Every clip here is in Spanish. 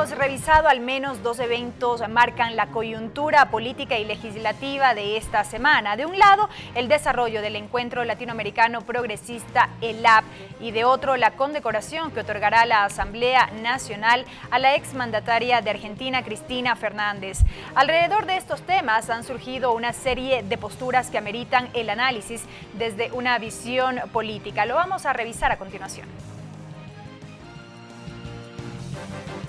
hemos revisado al menos 2 eventos marcan la coyuntura política y legislativa de esta semana. De un lado, el desarrollo del Encuentro Latinoamericano Progresista ELAP y de otro, la condecoración que otorgará la Asamblea Nacional a la exmandataria de Argentina, Cristina Fernández. Alrededor de estos temas han surgido una serie de posturas que ameritan el análisis desde una visión política. Lo vamos a revisar a continuación.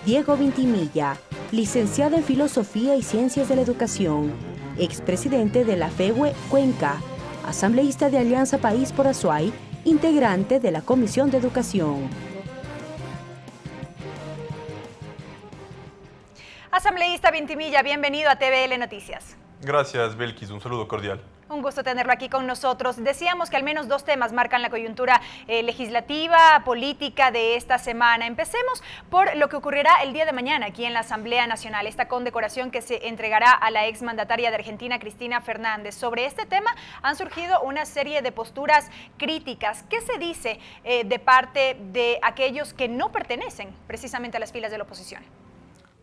Diego Vintimilla, licenciado en Filosofía y Ciencias de la Educación, expresidente de la FEWE Cuenca, asambleísta de Alianza País por Azuay, integrante de la Comisión de Educación. Asambleísta Vintimilla, bienvenido a TVL Noticias. Gracias, Belkis. Un saludo cordial. Un gusto tenerlo aquí con nosotros. Decíamos que al menos 2 temas marcan la coyuntura legislativa, política de esta semana. Empecemos por lo que ocurrirá el día de mañana aquí en la Asamblea Nacional, esta condecoración que se entregará a la exmandataria de Argentina, Cristina Fernández. Sobre este tema han surgido una serie de posturas críticas. ¿Qué se dice de parte de aquellos que no pertenecen precisamente a las filas de la oposición?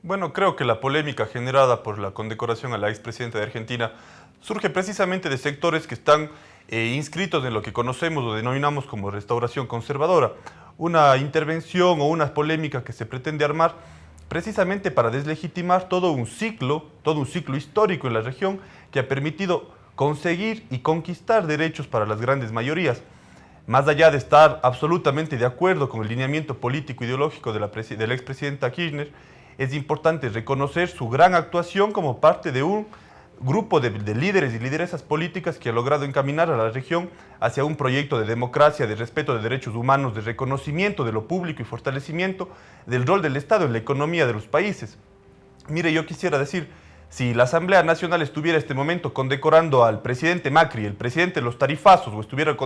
Bueno, creo que la polémica generada por la condecoración a la expresidenta de Argentina surge precisamente de sectores que están inscritos en lo que conocemos o denominamos como restauración conservadora. Una intervención o una polémica que se pretende armar precisamente para deslegitimar todo un ciclo histórico en la región que ha permitido conseguir y conquistar derechos para las grandes mayorías. Más allá de estar absolutamente de acuerdo con el lineamiento político ideológico de la expresidenta Kirchner, es importante reconocer su gran actuación como parte de un grupo de líderes y lideresas políticas que ha logrado encaminar a la región hacia un proyecto de democracia, de respeto de derechos humanos, de reconocimiento de lo público y fortalecimiento del rol del Estado en la economía de los países. Mire, yo quisiera decir, si la Asamblea Nacional estuviera en este momento condecorando al presidente Macri, el presidente de los tarifazos, o estuviera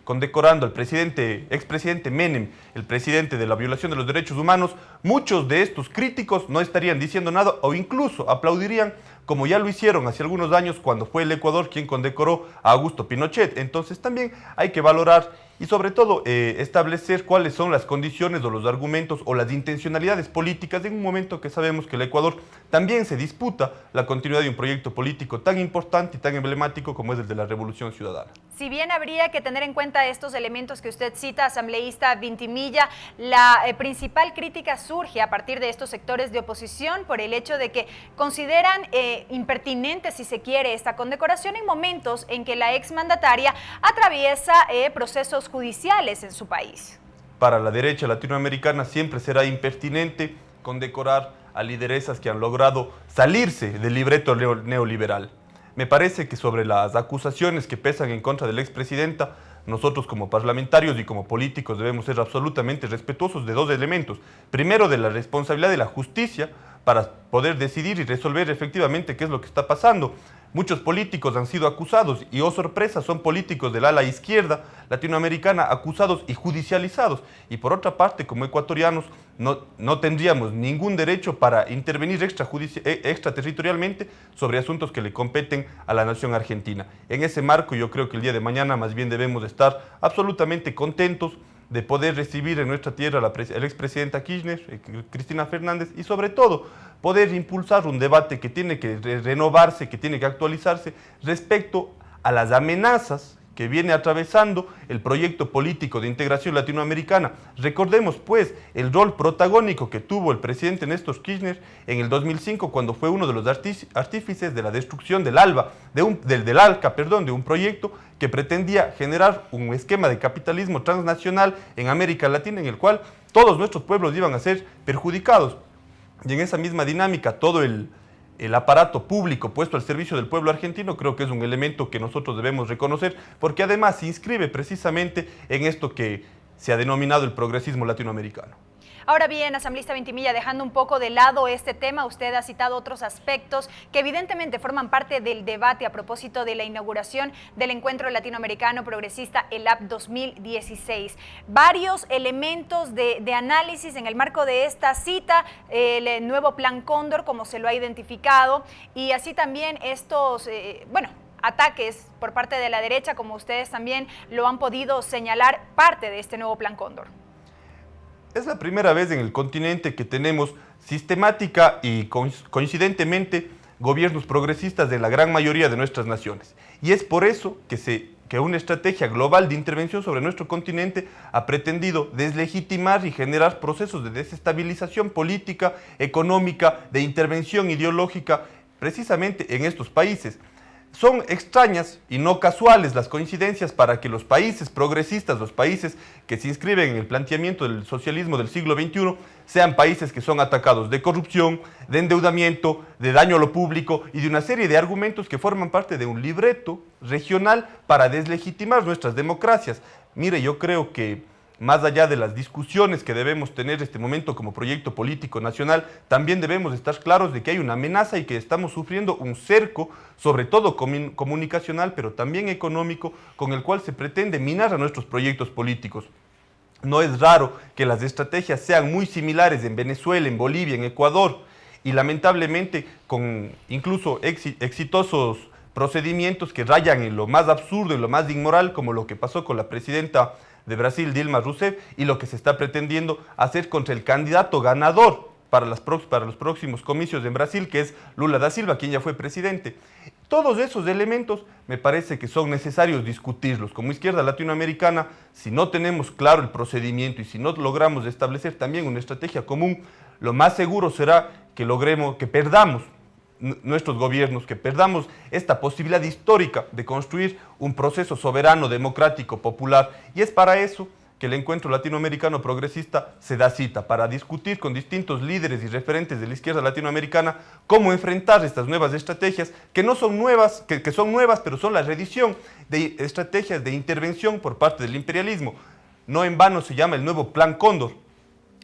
condecorando al expresidente Menem, el presidente de la violación de los derechos humanos, muchos de estos críticos no estarían diciendo nada o incluso aplaudirían, como ya lo hicieron hace algunos años cuando fue el Ecuador quien condecoró a Augusto Pinochet. Entonces también hay que valorar y sobre todo establecer cuáles son las condiciones o los argumentos o las intencionalidades políticas en un momento que sabemos que el Ecuador también se disputa la continuidad de un proyecto político tan importante y tan emblemático como es el de la Revolución Ciudadana. Si bien habría que tener en cuenta estos elementos que usted cita, asambleísta Vintimilla, la principal crítica surge a partir de estos sectores de oposición por el hecho de que consideran impertinente, si se quiere, esta condecoración en momentos en que la exmandataria atraviesa procesos judiciales en su país. Para la derecha latinoamericana siempre será impertinente condecorar a lideresas que han logrado salirse del libreto neoliberal. Me parece que sobre las acusaciones que pesan en contra de la expresidenta, nosotros como parlamentarios y como políticos debemos ser absolutamente respetuosos de 2 elementos. Primero, de la responsabilidad de la justicia para poder decidir y resolver efectivamente qué es lo que está pasando. Muchos políticos han sido acusados y, oh sorpresa, son políticos del ala izquierda latinoamericana acusados y judicializados. Y por otra parte, como ecuatorianos, no tendríamos ningún derecho para intervenir extraterritorialmente sobre asuntos que le competen a la nación argentina. En ese marco, yo creo que el día de mañana más bien debemos de estar absolutamente contentos de poder recibir en nuestra tierra a la expresidenta Kirchner, Cristina Fernández, y sobre todo poder impulsar un debate que tiene que renovarse, que tiene que actualizarse respecto a las amenazas que viene atravesando el proyecto político de integración latinoamericana. Recordemos pues el rol protagónico que tuvo el presidente Néstor Kirchner en el 2005 cuando fue uno de los artífices de la destrucción del ALCA, de un proyecto que pretendía generar un esquema de capitalismo transnacional en América Latina en el cual todos nuestros pueblos iban a ser perjudicados. Y en esa misma dinámica todo el aparato público puesto al servicio del pueblo argentino creo que es un elemento que nosotros debemos reconocer porque además se inscribe precisamente en esto que se ha denominado el progresismo latinoamericano. Ahora bien, asambleísta Vintimilla, dejando un poco de lado este tema, usted ha citado otros aspectos que evidentemente forman parte del debate a propósito de la inauguración del Encuentro Latinoamericano Progresista ELAP 2016. Varios elementos de análisis en el marco de esta cita, el nuevo Plan Cóndor, como se lo ha identificado, y así también estos, ataques por parte de la derecha, como ustedes también lo han podido señalar, parte de este nuevo Plan Cóndor. Es la primera vez en el continente que tenemos sistemática y coincidentemente gobiernos progresistas de la gran mayoría de nuestras naciones. Y es por eso que una estrategia global de intervención sobre nuestro continente ha pretendido deslegitimar y generar procesos de desestabilización política, económica, de intervención ideológica, precisamente en estos países. Son extrañas y no casuales las coincidencias para que los países progresistas, los países que se inscriben en el planteamiento del socialismo del siglo XXI, sean países que son atacados de corrupción, de endeudamiento, de daño a lo público y de una serie de argumentos que forman parte de un libreto regional para deslegitimar nuestras democracias. Mire, yo creo que más allá de las discusiones que debemos tener en este momento como proyecto político nacional, también debemos estar claros de que hay una amenaza y que estamos sufriendo un cerco, sobre todo comunicacional, pero también económico, con el cual se pretende minar a nuestros proyectos políticos. No es raro que las estrategias sean muy similares en Venezuela, en Bolivia, en Ecuador, y lamentablemente con incluso exitosos procedimientos que rayan en lo más absurdo, en lo más inmoral, como lo que pasó con la presidenta de Brasil, Dilma Rousseff, y lo que se está pretendiendo hacer contra el candidato ganador para los próximos comicios en Brasil, que es Lula da Silva, quien ya fue presidente. Todos esos elementos me parece que son necesarios discutirlos. Como izquierda latinoamericana, si no tenemos claro el procedimiento y si no logramos establecer también una estrategia común, lo más seguro será que perdamos nuestros gobiernos, que perdamos esta posibilidad histórica de construir un proceso soberano, democrático, popular. Y es para eso que el Encuentro Latinoamericano Progresista se da cita, para discutir con distintos líderes y referentes de la izquierda latinoamericana cómo enfrentar estas nuevas estrategias, que no son nuevas, que son nuevas, pero son la reedición de estrategias de intervención por parte del imperialismo. No en vano se llama el nuevo Plan Cóndor.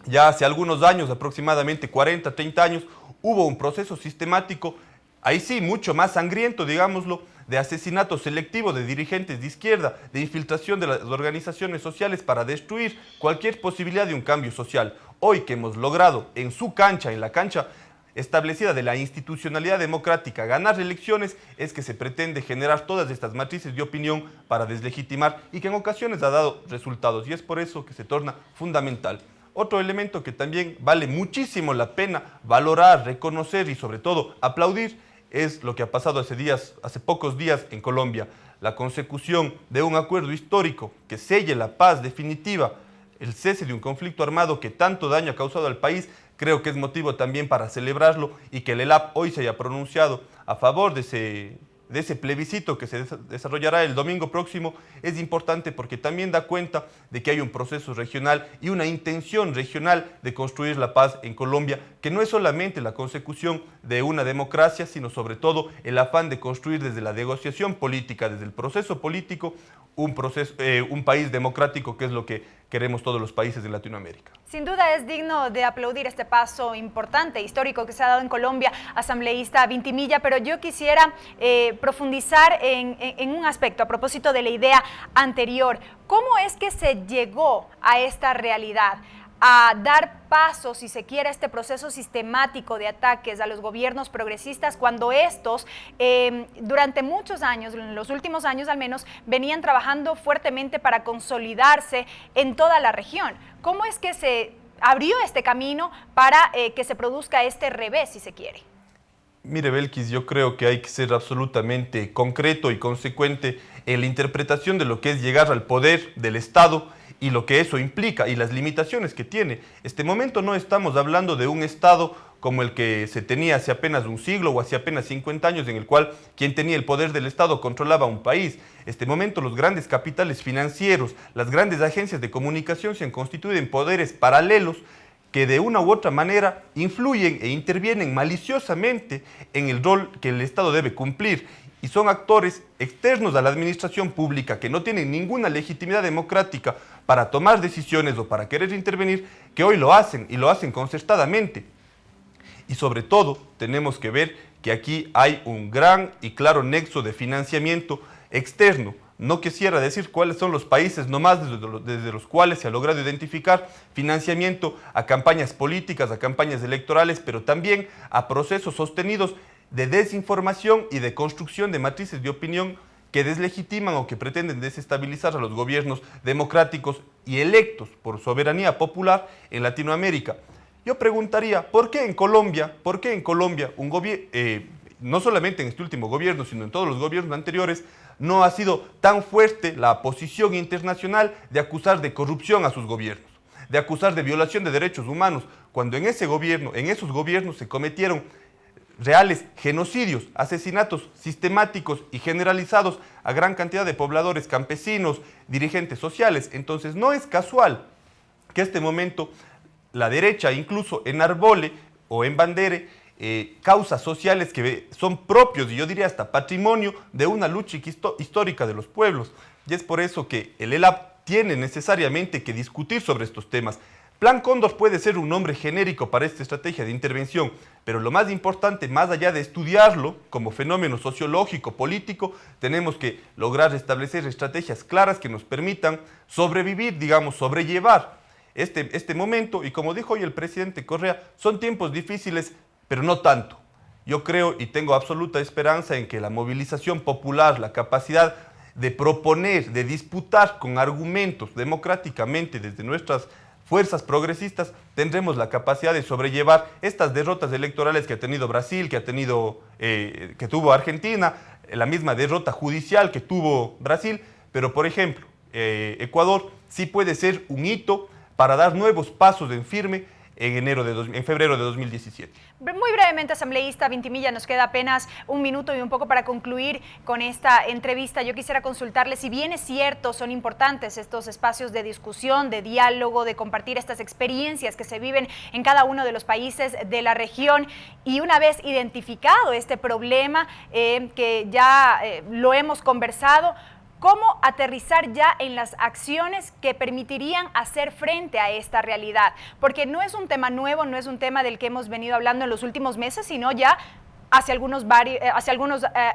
Ya hace algunos años, aproximadamente 40, 30 años, hubo un proceso sistemático, ahí sí, mucho más sangriento, digámoslo, de asesinato selectivo de dirigentes de izquierda, de infiltración de las organizaciones sociales para destruir cualquier posibilidad de un cambio social. Hoy que hemos logrado en su cancha, en la cancha establecida de la institucionalidad democrática, ganar elecciones, es que se pretende generar todas estas matrices de opinión para deslegitimar y que en ocasiones ha dado resultados, y es por eso que se torna fundamental. Otro elemento que también vale muchísimo la pena valorar, reconocer y sobre todo aplaudir es lo que ha pasado hace pocos días en Colombia, la consecución de un acuerdo histórico que selle la paz definitiva, el cese de un conflicto armado que tanto daño ha causado al país. Creo que es motivo también para celebrarlo, y que el ELAP hoy se haya pronunciado a favor de ese plebiscito que se desarrollará el domingo próximo es importante, porque también da cuenta de que hay un proceso regional y una intención regional de construir la paz en Colombia, que no es solamente la consecución de una democracia, sino sobre todo el afán de construir desde la negociación política, desde el proceso político, un país democrático, que es lo que queremos todos los países de Latinoamérica. Sin duda es digno de aplaudir este paso importante, histórico que se ha dado en Colombia, asambleísta Vintimilla, pero yo quisiera profundizar en un aspecto a propósito de la idea anterior. ¿Cómo es que se llegó a esta realidad? A dar paso, si se quiere, a este proceso sistemático de ataques a los gobiernos progresistas, cuando estos durante muchos años, en los últimos años al menos, venían trabajando fuertemente para consolidarse en toda la región. ¿Cómo es que se abrió este camino para que se produzca este revés, si se quiere? Mire, Belkis, yo creo que hay que ser absolutamente concreto y consecuente en la interpretación de lo que es llegar al poder del Estado y lo que eso implica y las limitaciones que tiene. Este momento no estamos hablando de un Estado como el que se tenía hace apenas un siglo o hace apenas 50 años, en el cual quien tenía el poder del Estado controlaba un país. Este momento los grandes capitales financieros, las grandes agencias de comunicación se han constituido en poderes paralelos que de una u otra manera influyen e intervienen maliciosamente en el rol que el Estado debe cumplir, y son actores externos a la administración pública que no tienen ninguna legitimidad democrática para tomar decisiones o para querer intervenir, que hoy lo hacen, y lo hacen concertadamente. Y sobre todo tenemos que ver que aquí hay un gran y claro nexo de financiamiento externo. No quisiera decir cuáles son los países nomás desde los cuales se ha logrado identificar financiamiento a campañas políticas, a campañas electorales, pero también a procesos sostenidos de desinformación y de construcción de matrices de opinión que deslegitiman o que pretenden desestabilizar a los gobiernos democráticos y electos por soberanía popular en Latinoamérica. Yo preguntaría, ¿por qué en Colombia no solamente en este último gobierno, sino en todos los gobiernos anteriores, no ha sido tan fuerte la posición internacional de acusar de corrupción a sus gobiernos, de acusar de violación de derechos humanos, cuando en esos gobiernos se cometieron reales genocidios, asesinatos sistemáticos y generalizados a gran cantidad de pobladores, campesinos, dirigentes sociales? Entonces no es casual que este momento la derecha incluso enarbole o embandere causas sociales que son propios, y yo diría hasta patrimonio, de una lucha histórica de los pueblos. Y es por eso que el ELAP tiene necesariamente que discutir sobre estos temas. Plan Cóndor puede ser un nombre genérico para esta estrategia de intervención, pero lo más importante, más allá de estudiarlo como fenómeno sociológico, político, tenemos que lograr establecer estrategias claras que nos permitan sobrevivir, sobrellevar este momento. Y como dijo hoy el presidente Correa, son tiempos difíciles, pero no tanto. Yo creo y tengo absoluta esperanza en que la movilización popular, la capacidad de proponer, de disputar con argumentos democráticamente desde nuestras fuerzas progresistas, tendremos la capacidad de sobrellevar estas derrotas electorales que ha tenido Brasil, que tuvo Argentina, la misma derrota judicial que tuvo Brasil, pero por ejemplo, Ecuador sí puede ser un hito para dar nuevos pasos en firme en febrero de 2017. Muy brevemente, asambleísta Vintimilla, nos queda apenas un minuto y un poco para concluir con esta entrevista. Yo quisiera consultarle, si bien es cierto, son importantes estos espacios de discusión, de diálogo, de compartir estas experiencias que se viven en cada uno de los países de la región, y una vez identificado este problema, que ya lo hemos conversado, ¿cómo aterrizar ya en las acciones que permitirían hacer frente a esta realidad? Porque no es un tema nuevo, no es un tema del que hemos venido hablando en los últimos meses, sino ya hace algunos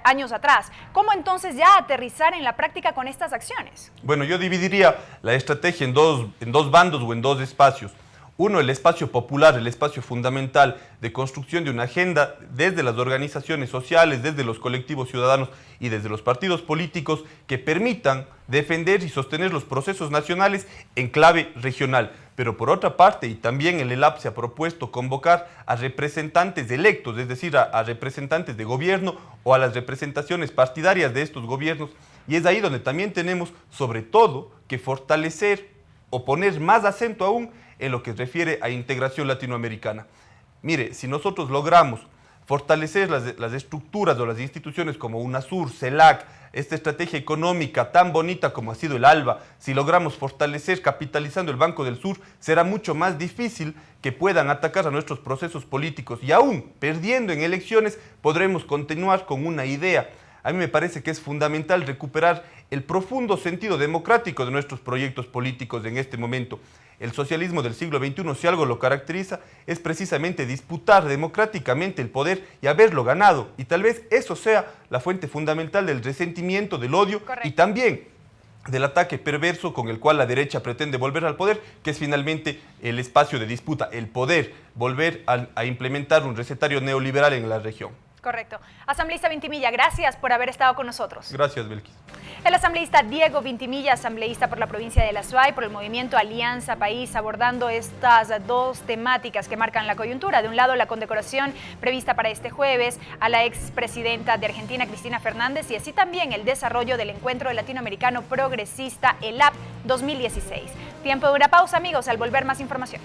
años atrás. ¿Cómo entonces ya aterrizar en la práctica con estas acciones? Bueno, yo dividiría la estrategia en dos bandos o en dos espacios. Uno, el espacio popular, el espacio fundamental de construcción de una agenda desde las organizaciones sociales, desde los colectivos ciudadanos y desde los partidos políticos que permitan defender y sostener los procesos nacionales en clave regional. Pero por otra parte, y también el ELAP se ha propuesto convocar a representantes electos, es decir, a representantes de gobierno o a las representaciones partidarias de estos gobiernos, y es ahí donde también tenemos sobre todo que fortalecer o poner más acento aún en lo que refiere a integración latinoamericana. Mire, si nosotros logramos fortalecer las estructuras o las instituciones como UNASUR, CELAC, esta estrategia económica tan bonita como ha sido el ALBA, si logramos fortalecer capitalizando el Banco del Sur, será mucho más difícil que puedan atacar a nuestros procesos políticos, y aún perdiendo en elecciones podremos continuar con una idea. A mí me parece que es fundamental recuperar el profundo sentido democrático de nuestros proyectos políticos en este momento. El socialismo del siglo XXI, si algo lo caracteriza, es precisamente disputar democráticamente el poder y haberlo ganado. Y tal vez eso sea la fuente fundamental del resentimiento, del odio. Correcto. Y también del ataque perverso con el cual la derecha pretende volver al poder, que es finalmente el espacio de disputa, el poder, volver a implementar un recetario neoliberal en la región. Correcto. Asambleísta Vintimilla, gracias por haber estado con nosotros. Gracias, Belkis. El asambleísta Diego Vintimilla, asambleísta por la provincia de La Suay, por el movimiento Alianza País, abordando estas dos temáticas que marcan la coyuntura. De un lado, la condecoración prevista para este jueves a la expresidenta de Argentina, Cristina Fernández, y así también el desarrollo del Encuentro Latinoamericano Progresista, ELAP 2016. Tiempo de una pausa, amigos, al volver más información.